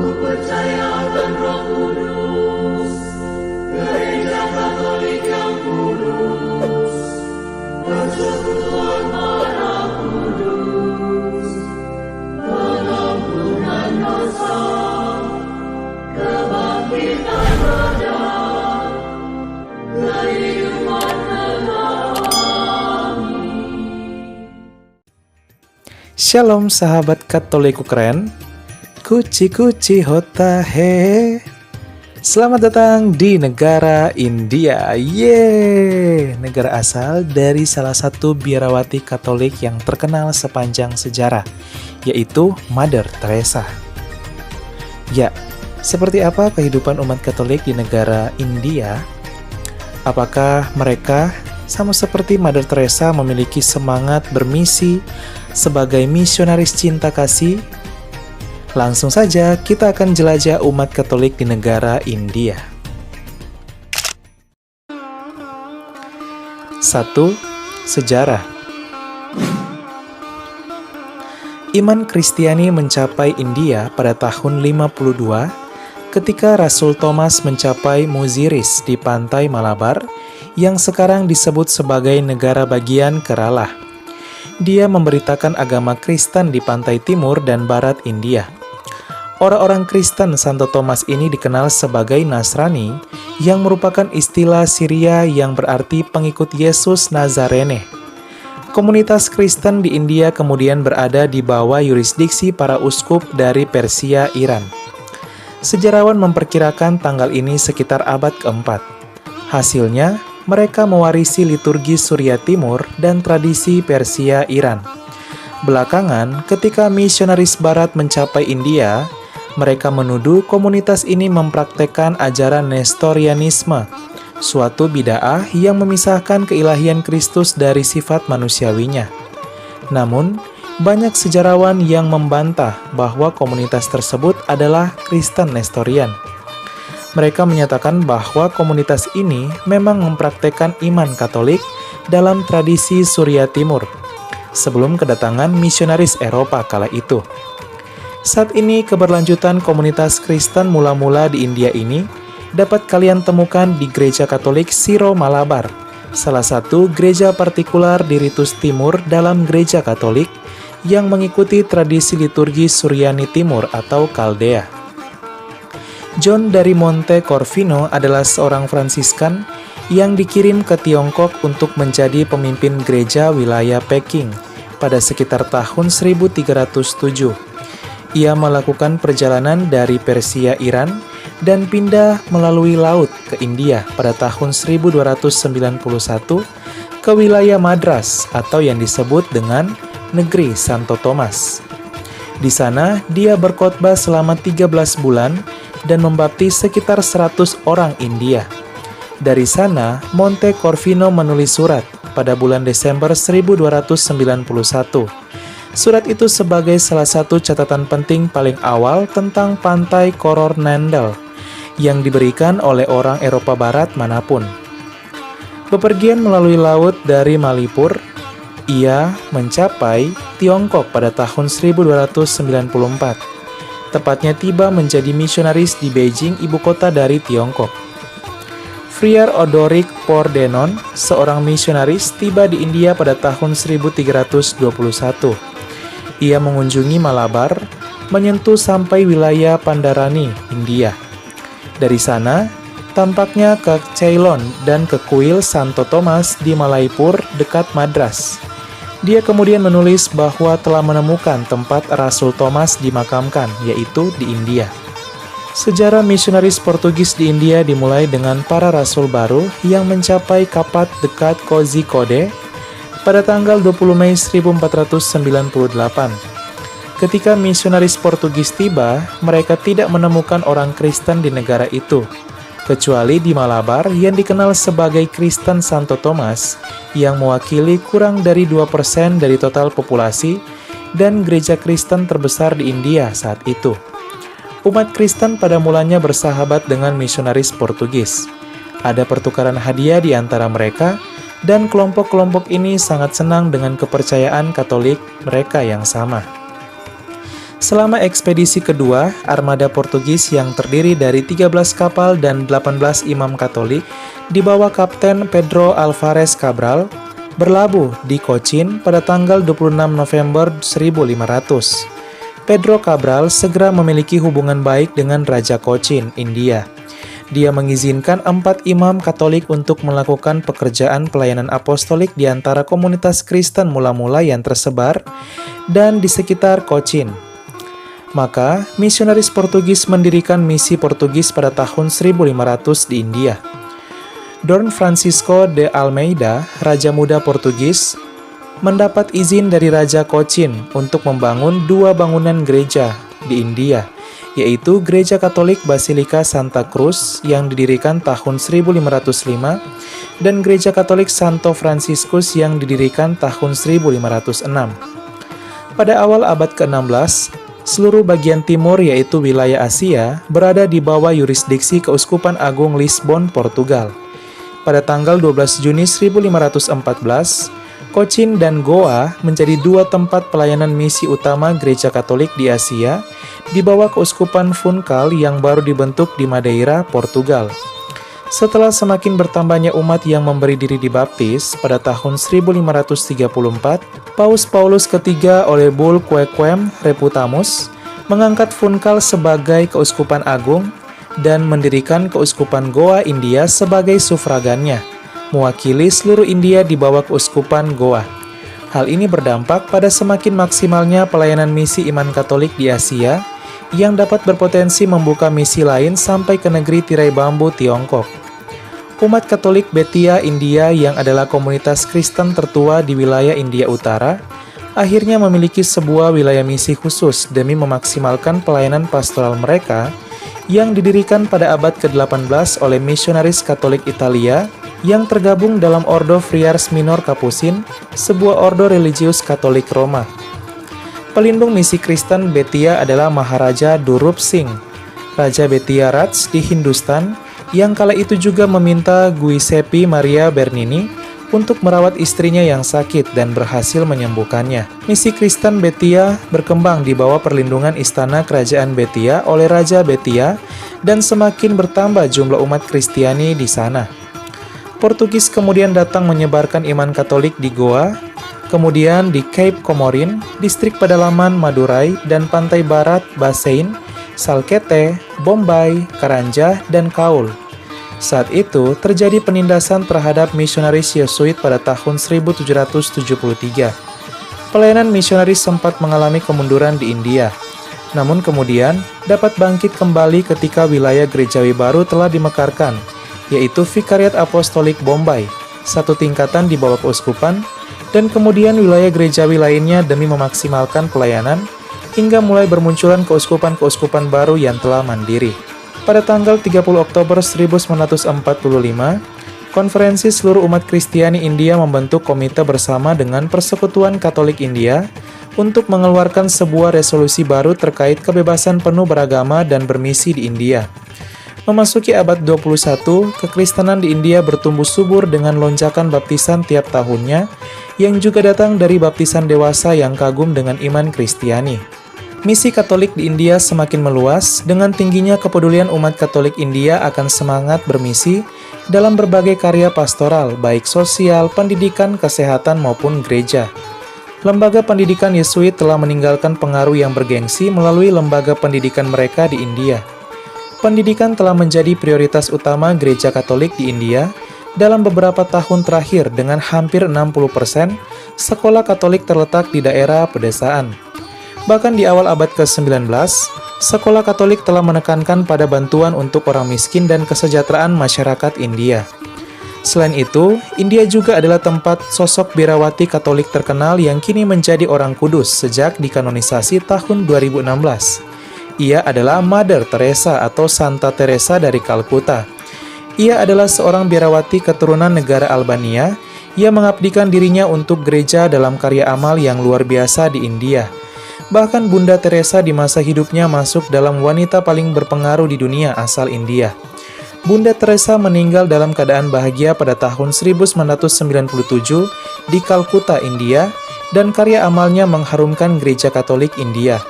percaya akan Roh Kudus, Gereja Katolik yang kudus, persekutuan darah kudus, pengampunan dosa, kebangkitan badan, kehidupan kekal. Shalom sahabat Katoliku keren, kuci hota he. Selamat datang di negara India. Yeay, negara asal dari salah satu biarawati Katolik yang terkenal sepanjang sejarah, yaitu Mother Teresa. Ya, seperti apa kehidupan umat Katolik di negara India? Apakah mereka sama seperti Mother Teresa memiliki semangat bermisi sebagai misionaris cinta kasih? Langsung saja kita akan jelajah umat Katolik di negara India. 1. Sejarah. Iman Kristiani mencapai India pada tahun 52 ketika Rasul Thomas mencapai Muziris di pantai Malabar yang sekarang disebut sebagai negara bagian Kerala. Dia memberitakan agama Kristen di pantai timur dan barat India. Orang-orang Kristen Santo Thomas ini dikenal sebagai Nasrani, yang merupakan istilah Syria yang berarti pengikut Yesus Nazarene. Komunitas Kristen di India kemudian berada di bawah yurisdiksi para uskup dari Persia, Iran. Sejarawan memperkirakan tanggal ini sekitar abad keempat. Hasilnya, mereka mewarisi liturgi Surya Timur dan tradisi Persia, Iran. Belakangan, ketika misionaris Barat mencapai India, mereka menuduh komunitas ini mempraktekkan ajaran Nestorianisme, suatu bid'ah yang memisahkan keilahian Kristus dari sifat manusiawinya. Namun, banyak sejarawan yang membantah bahwa komunitas tersebut adalah Kristen Nestorian. Mereka menyatakan bahwa komunitas ini memang mempraktekkan iman Katolik dalam tradisi Surya Timur, sebelum kedatangan misionaris Eropa kala itu. Saat ini, keberlanjutan komunitas Kristen mula-mula di India ini dapat kalian temukan di Gereja Katolik Syro Malabar, salah satu gereja partikular di Ritus Timur dalam Gereja Katolik yang mengikuti tradisi liturgi Suryani Timur atau Kaldea. John dari Monte Corvino adalah seorang Fransiskan yang dikirim ke Tiongkok untuk menjadi pemimpin gereja wilayah Peking pada sekitar tahun 1307. Ia melakukan perjalanan dari Persia, Iran, dan pindah melalui laut ke India pada tahun 1291 ke wilayah Madras atau yang disebut dengan Negeri Santo Thomas. Di sana, dia berkhotbah selama 13 bulan dan membaptis sekitar 100 orang India. Dari sana, Monte Corvino menulis surat pada bulan Desember 1291. Surat itu sebagai salah satu catatan penting paling awal tentang pantai Coromandel yang diberikan oleh orang Eropa Barat manapun. Bepergian melalui laut dari Malipur, ia mencapai Tiongkok pada tahun 1294. Tepatnya tiba menjadi misionaris di Beijing, ibu kota dari Tiongkok. Friar Odoric Pordenone, seorang misionaris, tiba di India pada tahun 1321. Ia mengunjungi Malabar, menyentuh sampai wilayah Pandarani, India. Dari sana, tampaknya ke Ceylon dan ke kuil Santo Thomas di Malaipur dekat Madras. Dia kemudian menulis bahwa telah menemukan tempat Rasul Thomas dimakamkan, yaitu di India. Sejarah misionaris Portugis di India dimulai dengan para rasul baru yang mencapai Kapat dekat Kozhikode pada tanggal 20 Mei 1498. Ketika misionaris Portugis tiba, mereka tidak menemukan orang Kristen di negara itu, kecuali di Malabar yang dikenal sebagai Kristen Santo Thomas, yang mewakili kurang dari 2% dari total populasi dan gereja Kristen terbesar di India saat itu. Umat Kristen pada mulanya bersahabat dengan misionaris Portugis. Ada pertukaran hadiah di antara mereka, dan kelompok-kelompok ini sangat senang dengan kepercayaan Katolik mereka yang sama. Selama ekspedisi kedua, armada Portugis yang terdiri dari 13 kapal dan 18 imam Katolik di bawah Kapten Pedro Alvarez Cabral berlabuh di Cochin pada tanggal 26 November 1500. Pedro Cabral segera memiliki hubungan baik dengan Raja Cochin, India. Dia mengizinkan 4 imam Katolik untuk melakukan pekerjaan pelayanan apostolik di antara komunitas Kristen mula-mula yang tersebar dan di sekitar Cochin. Maka, misionaris Portugis mendirikan misi Portugis pada tahun 1500 di India. Dom Francisco de Almeida, Raja Muda Portugis, mendapat izin dari Raja Cochin untuk membangun 2 bangunan gereja di India, yaitu Gereja Katolik Basilika Santa Cruz yang didirikan tahun 1505 dan Gereja Katolik Santo Franciscus yang didirikan tahun 1506. Pada awal abad ke-16, seluruh bagian timur yaitu wilayah Asia berada di bawah yurisdiksi Keuskupan Agung Lisbon, Portugal. Pada tanggal 12 Juni 1514, Cochin dan Goa menjadi 2 tempat pelayanan misi utama gereja Katolik di Asia di bawah Keuskupan Funchal yang baru dibentuk di Madeira, Portugal. Setelah semakin bertambahnya umat yang memberi diri dibaptis, pada tahun 1534, Paus Paulus III oleh Bull Quaquem Reputamus mengangkat Funchal sebagai Keuskupan Agung dan mendirikan Keuskupan Goa India sebagai sufragannya, mewakili seluruh India di bawah Keuskupan Goa. Hal ini berdampak pada semakin maksimalnya pelayanan misi iman Katolik di Asia yang dapat berpotensi membuka misi lain sampai ke negeri tirai bambu Tiongkok. Umat Katolik Betia India yang adalah komunitas Kristen tertua di wilayah India Utara, akhirnya memiliki sebuah wilayah misi khusus demi memaksimalkan pelayanan pastoral mereka yang didirikan pada abad ke-18 oleh misionaris Katolik Italia yang tergabung dalam Ordo Friars Minor Capucin, sebuah ordo religius Katolik Roma. Pelindung misi Kristen Betia adalah Maharaja Durup Singh, Raja Betia Raj di Hindustan, yang kala itu juga meminta Giuseppe Maria Bernini untuk merawat istrinya yang sakit dan berhasil menyembuhkannya. Misi Kristen Betia berkembang di bawah perlindungan istana kerajaan Betia oleh Raja Betia dan semakin bertambah jumlah umat Kristiani di sana. Portugis kemudian datang menyebarkan iman Katolik di Goa, kemudian di Cape Comorin, distrik pedalaman Madurai, dan pantai barat Bassein, Salkete, Bombay, Karanja, dan Kaul. Saat itu, terjadi penindasan terhadap misionaris Yesuit pada tahun 1773. Pelayanan misionaris sempat mengalami kemunduran di India, namun kemudian dapat bangkit kembali ketika wilayah gerejawi baru telah dimekarkan, yaitu Vikariat Apostolik Bombay, 1 tingkatan di bawah keuskupan, dan kemudian wilayah gerejawi lainnya demi memaksimalkan pelayanan, hingga mulai bermunculan keuskupan-keuskupan baru yang telah mandiri. Pada tanggal 30 Oktober 1945, Konferensi Seluruh Umat Kristiani India membentuk komite bersama dengan Persekutuan Katolik India untuk mengeluarkan sebuah resolusi baru terkait kebebasan penuh beragama dan bermisi di India. Memasuki abad 21, kekristenan di India bertumbuh subur dengan lonjakan baptisan tiap tahunnya, yang juga datang dari baptisan dewasa yang kagum dengan iman Kristiani. Misi Katolik di India semakin meluas dengan tingginya kepedulian umat Katolik India akan semangat bermisi dalam berbagai karya pastoral, baik sosial, pendidikan, kesehatan, maupun gereja. Lembaga pendidikan Yesuit telah meninggalkan pengaruh yang bergengsi melalui lembaga pendidikan mereka di India. Pendidikan telah menjadi prioritas utama gereja Katolik di India dalam beberapa tahun terakhir dengan hampir 60% sekolah Katolik terletak di daerah pedesaan. Bahkan di awal abad ke-19, sekolah Katolik telah menekankan pada bantuan untuk orang miskin dan kesejahteraan masyarakat India. Selain itu, India juga adalah tempat sosok biarawati Katolik terkenal yang kini menjadi orang kudus sejak dikanonisasi tahun 2016. Ia adalah Mother Teresa atau Santa Teresa dari Kalkuta. Ia adalah seorang biarawati keturunan negara Albania yang mengabdikan dirinya untuk gereja dalam karya amal yang luar biasa di India. Bahkan Bunda Teresa di masa hidupnya masuk dalam wanita paling berpengaruh di dunia asal India. Bunda Teresa meninggal dalam keadaan bahagia pada tahun 1997 di Kalkuta, India, dan karya amalnya mengharumkan gereja Katolik India.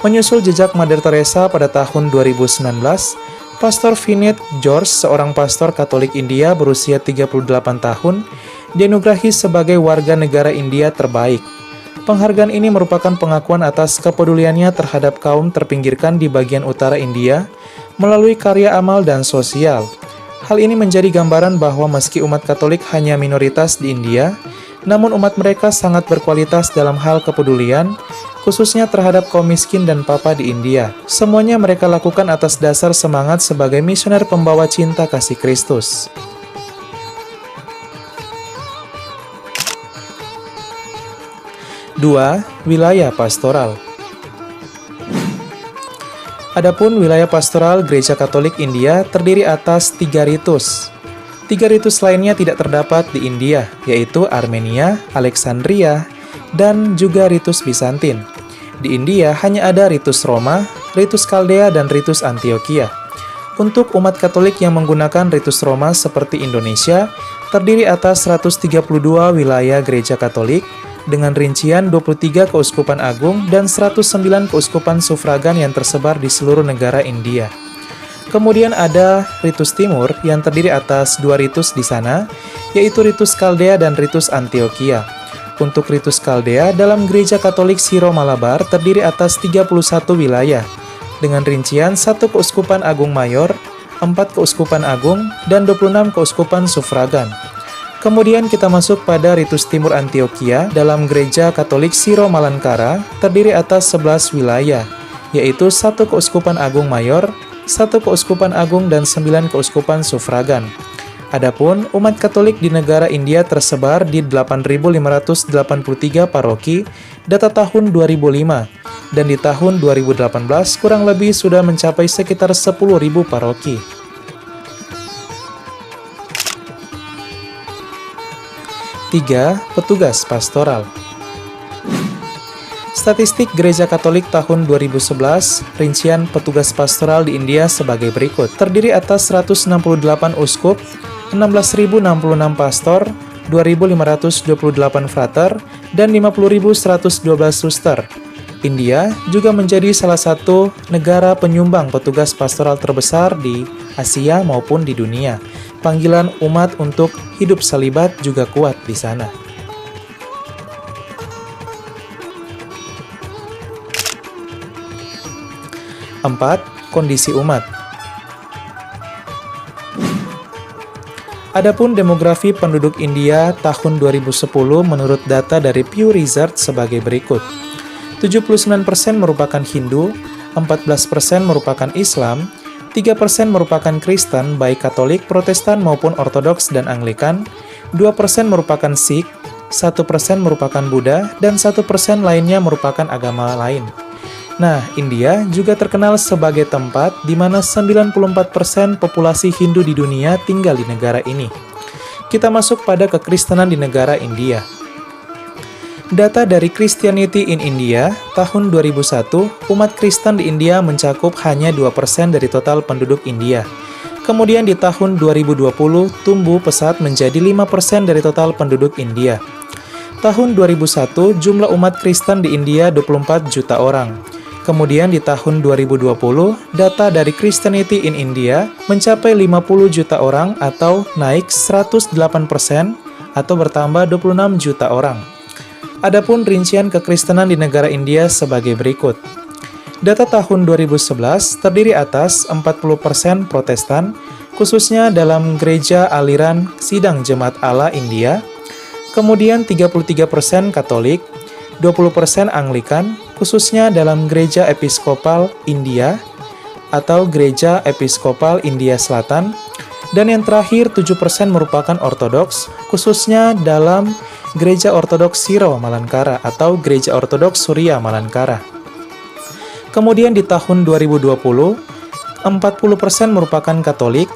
Menyusul jejak Mother Teresa pada tahun 2019, Pastor Vinit George, seorang pastor Katolik India berusia 38 tahun, dianugerahi sebagai warga negara India terbaik. Penghargaan ini merupakan pengakuan atas kepeduliannya terhadap kaum terpinggirkan di bagian utara India melalui karya amal dan sosial. Hal ini menjadi gambaran bahwa meski umat Katolik hanya minoritas di India, namun umat mereka sangat berkualitas dalam hal kepedulian, khususnya terhadap kaum miskin dan papa di India. Semuanya mereka lakukan atas dasar semangat sebagai misioner pembawa cinta kasih Kristus. 2. Wilayah pastoral. Adapun wilayah pastoral Gereja Katolik India terdiri atas 3 ritus. 3 ritus lainnya tidak terdapat di India, yaitu Armenia, Alexandria, dan juga ritus Bizantin. Di India hanya ada ritus Roma, ritus Kaldea, dan ritus Antioquia. Untuk umat Katolik yang menggunakan ritus Roma seperti Indonesia, terdiri atas 132 wilayah Gereja Katolik, dengan rincian 23 keuskupan agung dan 109 keuskupan sufragan yang tersebar di seluruh negara India. Kemudian ada ritus Timur yang terdiri atas 2 ritus di sana, yaitu ritus Kaldea dan ritus Antioquia. Untuk ritus Kaldea dalam Gereja Katolik Siro-Malabar terdiri atas 31 wilayah, dengan rincian 1 keuskupan agung mayor, 4 keuskupan agung, dan 26 keuskupan sufragan. Kemudian kita masuk pada ritus Timur Antioquia dalam Gereja Katolik Siro-Malankara terdiri atas 11 wilayah, yaitu 1 keuskupan agung mayor, 1 keuskupan agung, dan 9 keuskupan sufragan. Adapun umat Katolik di negara India tersebar di 8.583 paroki data tahun 2005, dan di tahun 2018 kurang lebih sudah mencapai sekitar 10.000 paroki. 3. Petugas pastoral. Statistik Gereja Katolik tahun 2011, rincian petugas pastoral di India sebagai berikut. Terdiri atas 168 uskup, 16.066 pastor, 2.528 frater, dan 50.112 suster. India juga menjadi salah satu negara penyumbang petugas pastoral terbesar di Asia maupun di dunia. Panggilan umat untuk hidup selibat juga kuat di sana. 4. Kondisi umat. Adapun demografi penduduk India tahun 2010 menurut data dari Pew Research sebagai berikut. 79% merupakan Hindu, 14% merupakan Islam, 3% merupakan Kristen baik Katolik, Protestan maupun Ortodoks dan Anglikan, 2% merupakan Sikh, 1% merupakan Buddha, dan 1% lainnya merupakan agama lain. Nah, India juga terkenal sebagai tempat di mana 94% populasi Hindu di dunia tinggal di negara ini. Kita masuk pada kekristenan di negara India. Data dari Christianity in India, tahun 2001, umat Kristen di India mencakup hanya 2% dari total penduduk India. Kemudian di tahun 2020, tumbuh pesat menjadi 5% dari total penduduk India. Tahun 2001, jumlah umat Kristen di India 24 juta orang. Kemudian di tahun 2020, data dari Christianity in India mencapai 50 juta orang atau naik 108% atau bertambah 26 juta orang. Adapun rincian kekristenan di negara India sebagai berikut. Data tahun 2011 terdiri atas 40% Protestan, khususnya dalam gereja aliran Sidang Jemaat Allah India, kemudian 33% Katolik, 20% Anglikan, khususnya dalam gereja Episkopal India atau Gereja Episkopal India Selatan, dan yang terakhir 7% merupakan Ortodoks, khususnya dalam Gereja Ortodoks Siro-Malankara atau Gereja Ortodoks Surya Malankara. Kemudian di tahun 2020, 40% merupakan Katolik,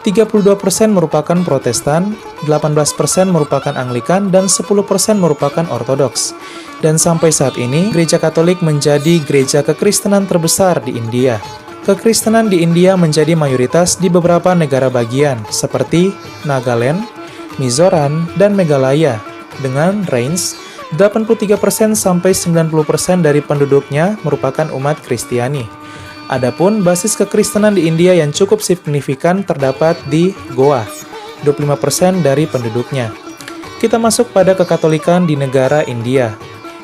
32% merupakan Protestan, 18% merupakan Anglikan, dan 10% merupakan Ortodoks. Dan sampai saat ini, Gereja Katolik menjadi gereja kekristenan terbesar di India. Kekristenan di India menjadi mayoritas di beberapa negara bagian, seperti Nagaland, Mizoram, dan Meghalaya, dengan range 83% sampai 90% dari penduduknya merupakan umat Kristiani. Adapun basis kekristenan di India yang cukup signifikan terdapat di Goa, 25% dari penduduknya. Kita masuk pada kekatolikan di negara India.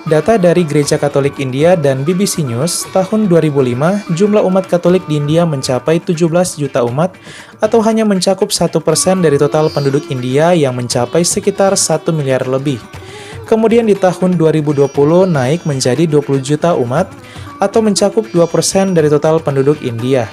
Data dari Gereja Katolik India dan BBC News, tahun 2005, jumlah umat Katolik di India mencapai 17 juta umat atau hanya mencakup 1% dari total penduduk India yang mencapai sekitar 1 miliar lebih. Kemudian di tahun 2020 naik menjadi 20 juta umat atau mencakup 2% dari total penduduk India.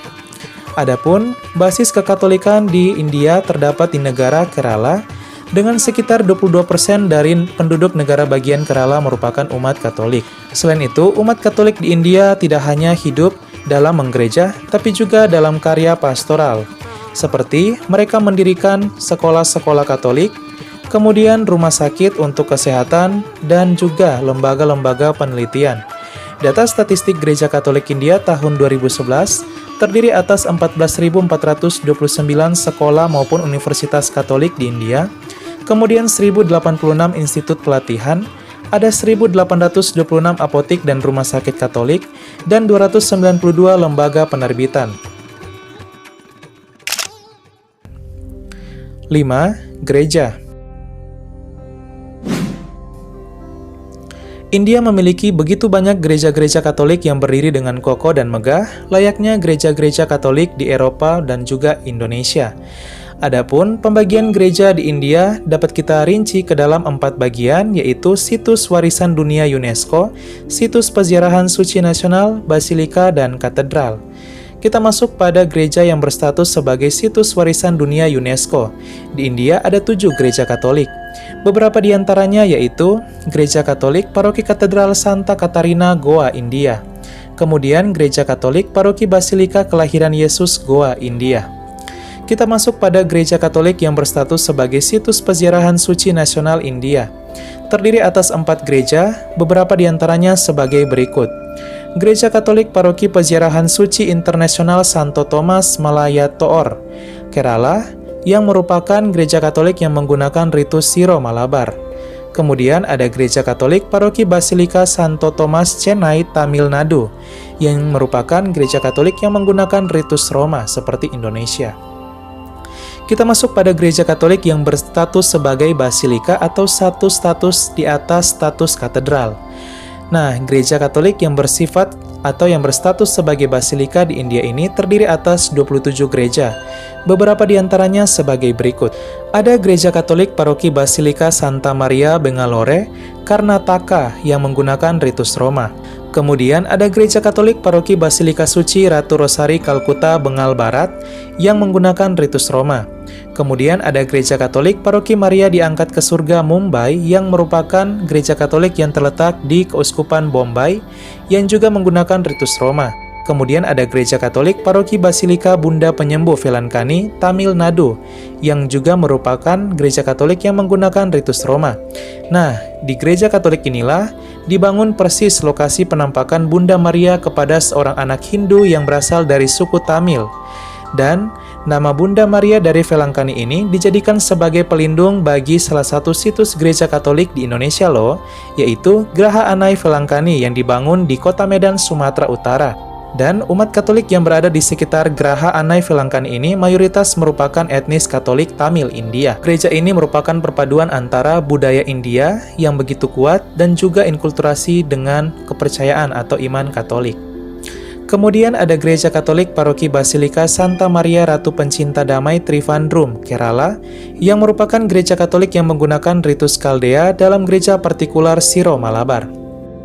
Adapun basis kekatolikan di India terdapat di negara Kerala, dengan sekitar 22% dari penduduk negara bagian Kerala merupakan umat Katolik. Selain itu, umat Katolik di India tidak hanya hidup dalam menggereja, tapi juga dalam karya pastoral. Seperti mereka mendirikan sekolah-sekolah Katolik, kemudian rumah sakit untuk kesehatan, dan juga lembaga-lembaga penelitian. Data statistik Gereja Katolik India tahun 2011 terdiri atas 14.429 sekolah maupun universitas Katolik di India, kemudian 1.086 institut pelatihan, ada 1.826 apotik dan rumah sakit Katolik, dan 292 lembaga penerbitan. 5. Gereja. India memiliki begitu banyak gereja-gereja Katolik yang berdiri dengan kokoh dan megah, layaknya gereja-gereja Katolik di Eropa dan juga Indonesia. Adapun pembagian gereja di India dapat kita rinci ke dalam 4 bagian, yaitu situs warisan dunia UNESCO, situs peziarahan suci nasional, basilika, dan katedral. Kita masuk pada gereja yang berstatus sebagai situs warisan dunia UNESCO. Di India ada 7 gereja Katolik. Beberapa di antaranya yaitu Gereja Katolik Paroki Katedral Santa Katarina, Goa, India. Kemudian Gereja Katolik Paroki Basilika Kelahiran Yesus, Goa, India. Kita masuk pada Gereja Katolik yang berstatus sebagai situs peziarahan suci nasional India. Terdiri atas 4 gereja, beberapa di antaranya sebagai berikut. Gereja Katolik Paroki Peziarahan Suci Internasional Santo Thomas Malaya Toor, Kerala, yang merupakan gereja Katolik yang menggunakan ritus Siro Malabar. Kemudian ada Gereja Katolik Paroki Basilika Santo Thomas Chennai, Tamil Nadu, yang merupakan gereja Katolik yang menggunakan ritus Roma seperti Indonesia. Kita masuk pada gereja Katolik yang berstatus sebagai basilika atau satu status di atas status katedral. Nah, gereja Katolik yang bersifat atau yang berstatus sebagai basilika di India ini terdiri atas 27 gereja. Beberapa di antaranya sebagai berikut. Ada Gereja Katolik Paroki Basilika Santa Maria Bengalore, Karnataka yang menggunakan ritus Roma. Kemudian ada Gereja Katolik Paroki Basilika Suci Ratu Rosari Kalkuta, Bengal Barat yang menggunakan ritus Roma. Kemudian ada Gereja Katolik Paroki Maria Diangkat ke Surga Mumbai yang merupakan gereja Katolik yang terletak di Keuskupan Bombay yang juga menggunakan ritus Roma. Kemudian ada Gereja Katolik Paroki Basilika Bunda Penyembuh Velankani, Tamil Nadu yang juga merupakan gereja Katolik yang menggunakan ritus Roma. Nah, di gereja Katolik inilah dibangun persis lokasi penampakan Bunda Maria kepada seorang anak Hindu yang berasal dari suku Tamil. Dan nama Bunda Maria dari Velankani ini dijadikan sebagai pelindung bagi salah satu situs gereja Katolik di Indonesia loh, yaitu Graha Anai Velankani yang dibangun di Kota Medan, Sumatera Utara. Dan umat Katolik yang berada di sekitar Graha Anai Velankani ini mayoritas merupakan etnis Katolik Tamil India. Gereja ini merupakan perpaduan antara budaya India yang begitu kuat dan juga inkulturasi dengan kepercayaan atau iman Katolik. Kemudian ada Gereja Katolik Paroki Basilika Santa Maria Ratu Pencinta Damai Trivandrum, Kerala, yang merupakan gereja Katolik yang menggunakan ritus Kaldea dalam gereja partikular Siro Malabar.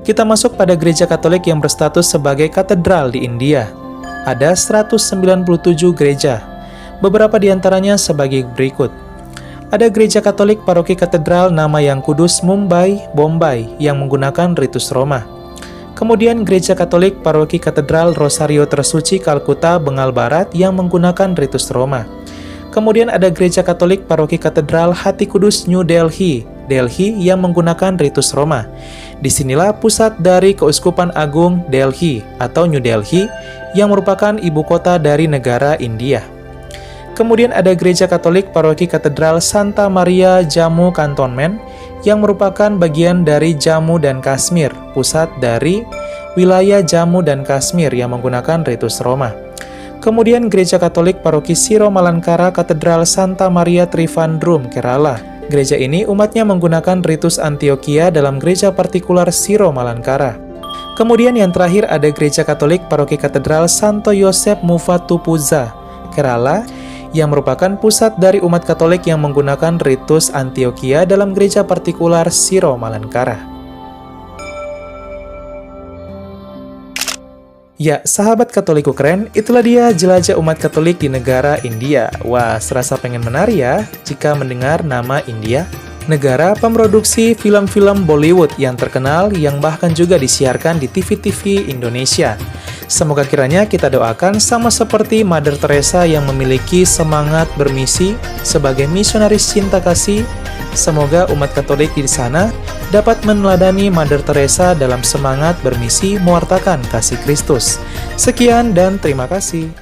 Kita masuk pada gereja Katolik yang berstatus sebagai katedral di India. Ada 197 gereja, beberapa di antaranya sebagai berikut. Ada Gereja Katolik Paroki Katedral Nama Yang Kudus Mumbai, Bombay, yang menggunakan ritus Roma. Kemudian Gereja Katolik Paroki Katedral Rosario Tersuci Kalkuta, Bengal Barat yang menggunakan ritus Roma. Kemudian ada Gereja Katolik Paroki Katedral Hati Kudus New Delhi, Delhi yang menggunakan ritus Roma. Disinilah pusat dari Keuskupan Agung Delhi atau New Delhi yang merupakan ibu kota dari negara India. Kemudian ada Gereja Katolik Paroki Katedral Santa Maria Jammu Cantonment yang merupakan bagian dari Jammu dan Kashmir, pusat dari wilayah Jammu dan Kashmir yang menggunakan ritus Roma. Kemudian Gereja Katolik Paroki Siro Malankara Katedral Santa Maria Trivandrum, Kerala. Gereja ini umatnya menggunakan ritus Antioquia dalam gereja partikular Siro Malankara. Kemudian yang terakhir ada Gereja Katolik Paroki Katedral Santo Yosef Mufatupuzha, Kerala, yang merupakan pusat dari umat Katolik yang menggunakan ritus Antioquia dalam gereja partikular Siro Malankara. Ya, sahabat Katoliku keren, itulah dia jelajah umat Katolik di negara India. Wah, serasa pengen menari ya jika mendengar nama India. Negara pemroduksi film-film Bollywood yang terkenal yang bahkan juga disiarkan di TV-TV Indonesia. Semoga kiranya kita doakan sama seperti Mother Teresa yang memiliki semangat bermisi sebagai misionaris cinta kasih. Semoga umat Katolik di sana dapat meneladani Mother Teresa dalam semangat bermisi mewartakan kasih Kristus. Sekian dan terima kasih.